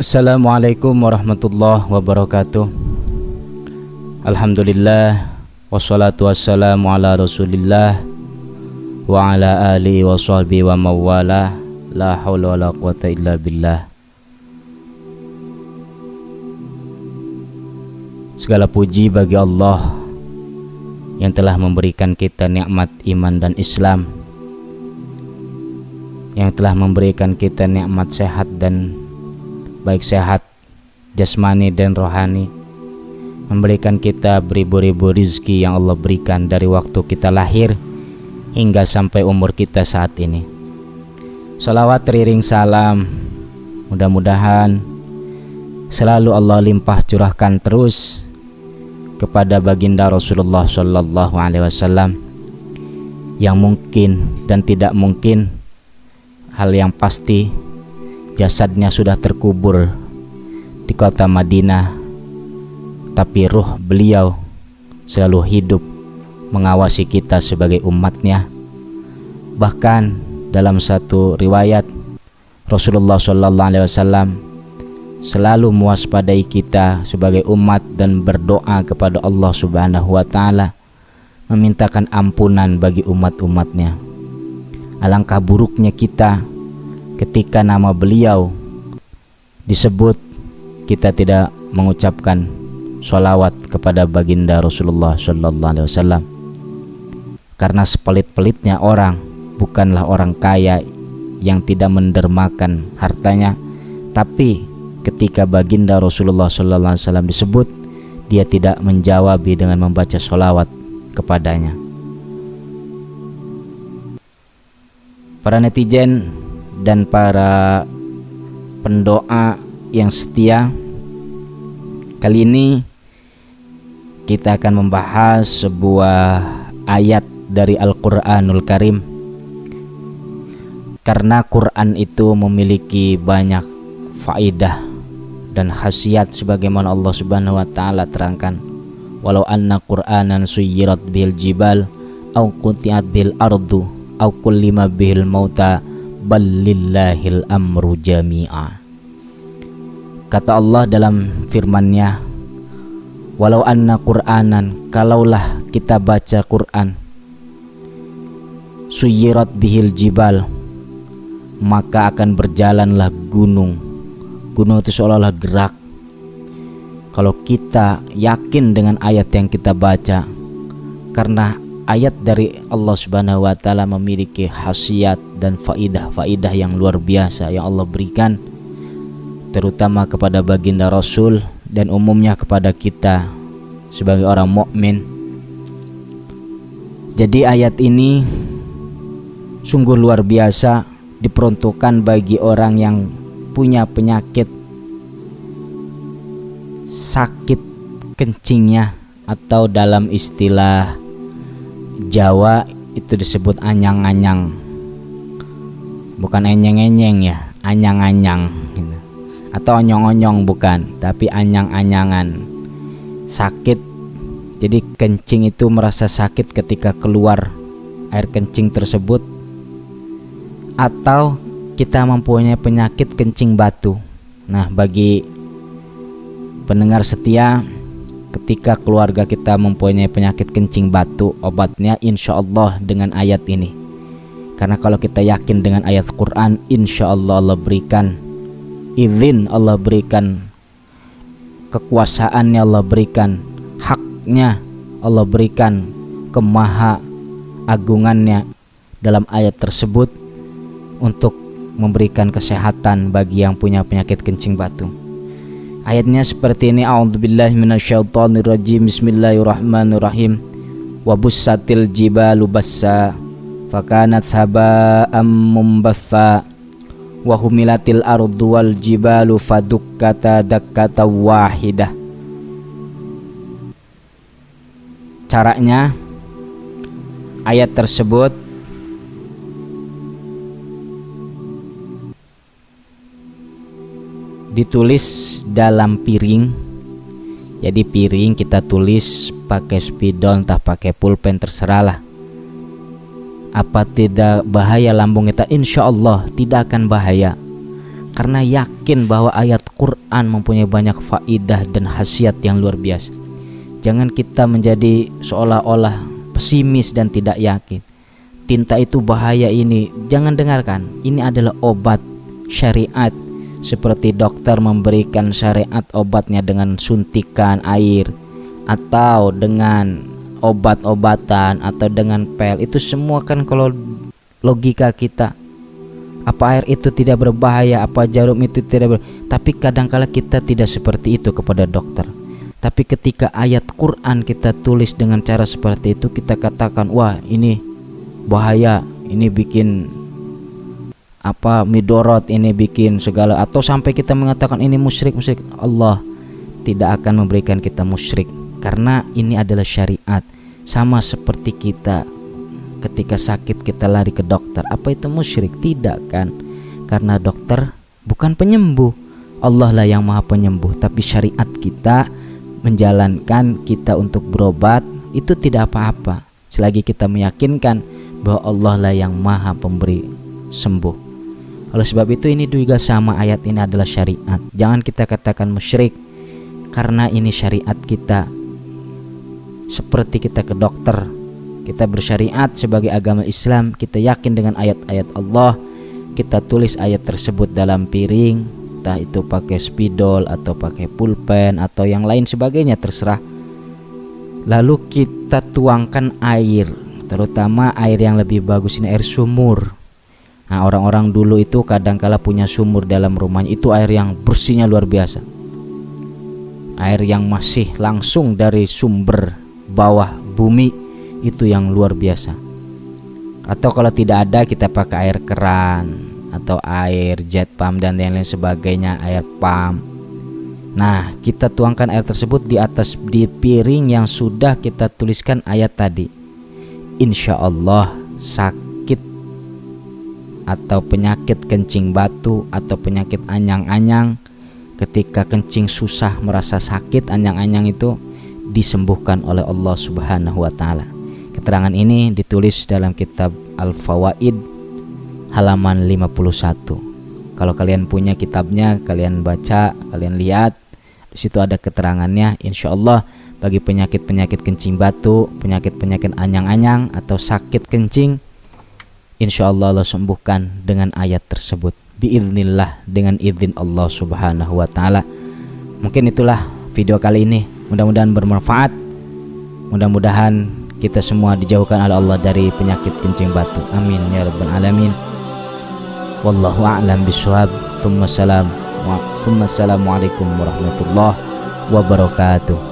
Assalamualaikum warahmatullahi wabarakatuh. Alhamdulillah, wassalatu wassalamu ala rasulillah wa ala alihi wa sahbihi wa mawala. La hawla wa la quwata illa billah. Segala puji bagi Allah yang telah memberikan kita nikmat iman dan Islam, yang telah memberikan kita nikmat sehat dan baik sehat jasmani dan rohani, memberikan kita beribu-ribu rizki yang Allah berikan dari waktu kita lahir hingga sampai umur kita saat ini. Salawat teriring salam mudah-mudahan selalu Allah limpah curahkan terus kepada baginda Rasulullah Sallallahu Alaihi Wasallam, yang mungkin dan tidak mungkin, hal yang pasti jasadnya sudah terkubur di kota Madinah, tapi ruh beliau selalu hidup mengawasi kita sebagai umatnya. Bahkan dalam satu riwayat, Rasulullah Sallallahu Alaihi Wasallam selalu mewaspadai kita sebagai umat dan berdoa kepada Allah Subhanahu Wa Taala, memintakan ampunan bagi umat-umatnya. Alangkah buruknya kita ketika nama beliau disebut, kita tidak mengucapkan sholawat kepada baginda Rasulullah Sallallahu Alaihi Wasallam. Karena sepelit-pelitnya orang bukanlah orang kaya yang tidak mendermakan hartanya, tapi ketika baginda Rasulullah Sallallahu Alaihi Wasallam disebut, dia tidak menjawab dengan membaca sholawat kepadanya. Para netizen dan para pendoa yang setia, kali ini kita akan membahas sebuah ayat dari Al-Quranul Karim. Karena Quran itu memiliki banyak faidah dan khasiat sebagaimana Allah Subhanahu wa taala terangkan, walau anna Qur'anan suyirat bil jibal au qutiat bil ardu au kullima bil mauta balillahil amru jami'a. Kata Allah dalam firman-Nya, walau anna Qur'anan, kalaulah kita baca Quran, suyirat bihil jibal, maka akan berjalanlah gunung. Gunung itu seolah-olah gerak. Kalau kita yakin dengan ayat yang kita baca, karena ayat dari Allah Subhanahu wa taala memiliki khasiat dan faidah-faidah yang luar biasa yang Allah berikan, terutama kepada baginda Rasul dan umumnya kepada kita sebagai orang mukmin. Jadi ayat ini sungguh luar biasa, diperuntukkan bagi orang yang punya penyakit sakit kencingnya, atau dalam istilah Jawa itu disebut anyang-anyang, bukan enyeng-enyeng ya, anyang-anyang gitu. Atau onyong-onyong bukan, tapi anyang-anyangan, sakit. Jadi kencing itu merasa sakit ketika keluar air kencing tersebut. Atau kita mempunyai penyakit kencing batu. Nah, bagi pendengar setia, ketika keluarga kita mempunyai penyakit kencing batu, obatnya insya Allah dengan ayat ini. Karena kalau kita yakin dengan ayat Quran, insya Allah Allah berikan izin, Allah berikan kekuasaannya, Allah berikan haknya, Allah berikan kemaha agungannya dalam ayat tersebut untuk memberikan kesehatan bagi yang punya penyakit kencing batu. Ayatnya seperti ini, a'udzubillahi minasyaitonirrajim, bismillahirrahmanirrahim. Wa bussatil jibalu bassa fakanat haba'am mumbatha wa humilatil ardu wal jibalu fadukkata dakkata wahidah. Caranya, ayat tersebut ditulis dalam piring. Jadi piring kita tulis pakai spidol, entah pakai pulpen, terserahlah. Apa tidak bahaya lambung kita? Insya Allah tidak akan bahaya. karena yakin bahwa ayat Quran mempunyai banyak faidah dan khasiat yang luar biasa. Jangan kita menjadi seolah-olah pesimis dan tidak yakin. Tinta itu bahaya, ini jangan dengarkan. Ini adalah obat syariat, seperti dokter memberikan syariat obatnya dengan suntikan air atau dengan obat-obatan atau dengan pel. Itu semua kan kalau logika kita, apa air itu tidak berbahaya, apa jarum itu tidak tapi kadangkala kita tidak seperti itu kepada dokter. Tapi ketika ayat Quran kita tulis dengan cara seperti itu, kita katakan, wah ini bahaya, ini bikin midorot, ini bikin segala, atau sampai kita mengatakan ini musyrik. Allah tidak akan memberikan kita musyrik, karena ini adalah syariat. Sama seperti kita ketika sakit kita lari ke dokter, apa itu musyrik? Tidak kan, karena dokter bukan penyembuh, Allah lah yang maha penyembuh. Tapi syariat kita menjalankan kita untuk berobat, itu tidak apa-apa selagi kita meyakinkan bahwa Allah lah yang maha pemberi sembuh. Oleh sebab itu ini juga sama, ayat ini adalah syariat. Jangan kita katakan musyrik, karena ini syariat kita. Seperti kita ke dokter, kita bersyariat sebagai agama Islam, kita yakin dengan ayat-ayat Allah, kita tulis ayat tersebut dalam piring, entah itu pakai spidol atau pakai pulpen atau yang lain sebagainya, terserah. Lalu kita tuangkan air, terutama air yang lebih bagus ini air sumur. Nah, orang-orang dulu itu kadangkala punya sumur dalam rumahnya, itu air yang bersihnya luar biasa, air yang masih langsung dari sumber bawah bumi, itu yang luar biasa. Atau kalau tidak ada, kita pakai air keran atau air jet pump dan lain-lain sebagainya, air pump. Nah, kita tuangkan air tersebut di piring yang sudah kita tuliskan ayat tadi. Insya Allah sakit atau penyakit kencing batu atau penyakit anyang-anyang, ketika kencing susah, merasa sakit anyang-anyang, itu disembuhkan oleh Allah Subhanahu wa Ta'ala. Keterangan ini ditulis dalam kitab Al-Fawaid halaman 51. Kalau kalian punya kitabnya, kalian baca, kalian lihat, di situ ada keterangannya. Insya Allah bagi penyakit-penyakit kencing batu, penyakit-penyakit anyang-anyang atau sakit kencing, insya Allah Allah sembuhkan dengan ayat tersebut, biiznillah, dengan izin Allah Subhanahu wa Ta'ala. Mungkin itulah video kali ini, mudah-mudahan bermanfaat. Mudah-mudahan kita semua dijauhkan oleh Allah dari penyakit kencing batu. Amin ya rabbal alamin. Wallahu a'lam bishawab. Assalamualaikum warahmatullahi wabarakatuh.